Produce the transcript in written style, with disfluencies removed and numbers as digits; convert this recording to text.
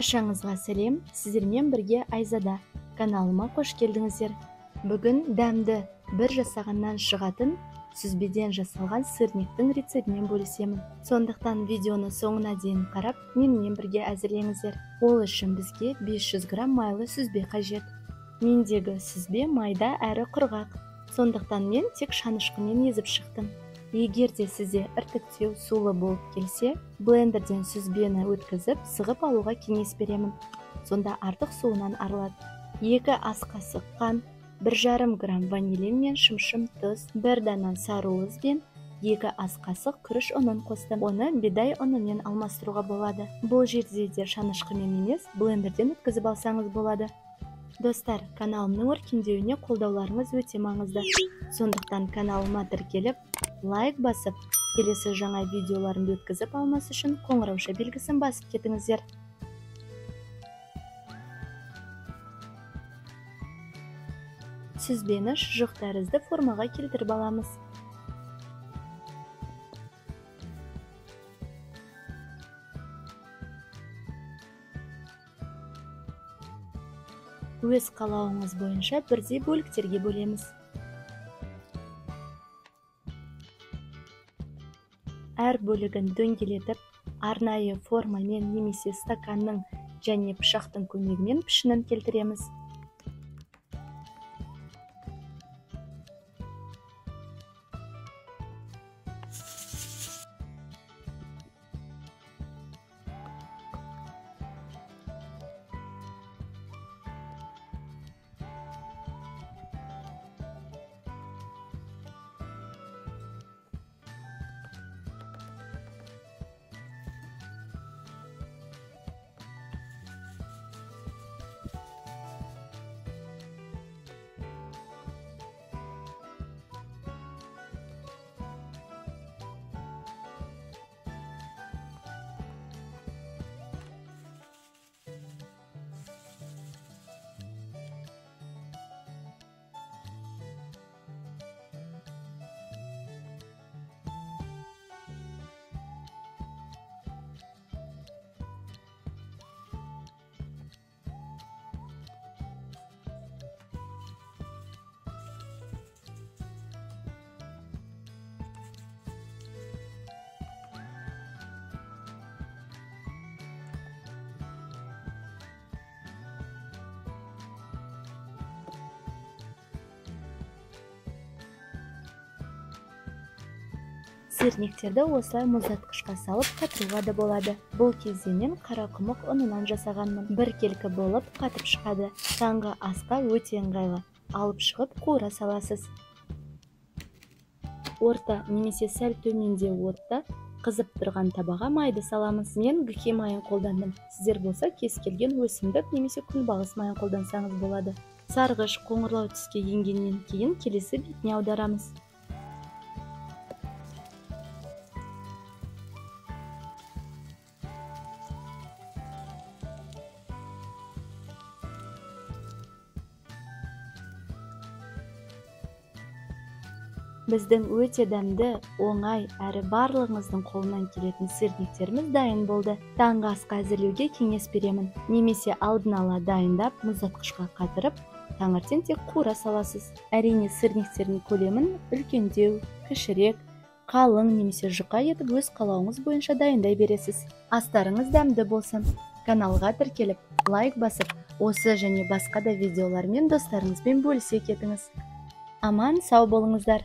Баршаңызға сәлем, сіздермен бірге Айзада. Каналыма қош келдіңіздер. Бүгін дәмді бір жасағаннан шығатын сүзбеден жасалған сырниктің рецептімен бөлісемін. Сондықтан видеоны соңына дейін қарап, менімен бірге әзірлеңіздер. Ол үшін бізге 500 грамм майлы сүзбе қажет. Мендегі сүзбе майда әрі құрғақ. Сондықтан мен тек шанышқымен езіп шықтым. Егер де сізде іртіктеу сулы болып келсе, блендерден сүзбені өткізіп, сығып алуға кеңес беремін. Сонда артық суынан арылады. 2 ас қасық қант, 1,5 грамм ванилин мен шымшым тұз, 1 дана сарыуыз бен 2 ас қасық күріш ұнын қостым. Оны бидай ұнымен алмастыруға болады. Бұл жерде де шанышқымен емес, блендерден өткізіп алсаңыз болады. Достар, каналымның өркендеуіне қолдауларыңыз өте маңызды. Сондықтан каналыма тіркеліп, лайк басып, келесі жаңа видеоларымды өткізіп алмас үшін қоңырауша белгісін басып кетіңіздер. Сүзбені шұжық тәрізді формаға келтіріп аламыз. Өз қалауыңыз бойынша бірдей бөліктерге бөлеміз. Әр бөлігін дөңгелетіп, арнайы формамен немесе стаканның және пышақтың көмегімен пішінін келтіреміз. Сырниктерді осылай мұздатқышқа салып қатыруға да болады. Бұл кезде мен қарақұмық ұнынан жасағанмын. Бір келкі болып қатып шығады. Таңғы асқа өте ыңғайлы. Алып шығып қуыра саласыз. Орта немесе сәл төменде отта қызып тұрған табаға майды саламыз. Мен гхи майын қолдандым. Сіздер болса кез келген өсімдік немесе күнбағыс майын қолдансаңыз болады. Сарғыш қоңырлау түске енгеннен кейін келесі бетіне аударамыз. Біздің өте дәмді, оңай әрі барлығыңыздың қолынан келетін сырниктеріміз дайын болды. Таңғы асқа әзірлеуге кеңес беремін. Немесе алдын ала дайындап, мұздатқышқа қатырып, таңертең тек қуыра саласыз. Әрине сырниктердің көлемін үлкендеу, кішірек, қалың немесе жұқа етіп өз қалауыңыз бойынша дайындай бересіз. Астарыңыз дәмді болсын. Каналға тіркеліп, лайк басып, осы және басқа да видеолармен достарыңызбен бөлісе кетіңіз. Аман сау болыңыздар.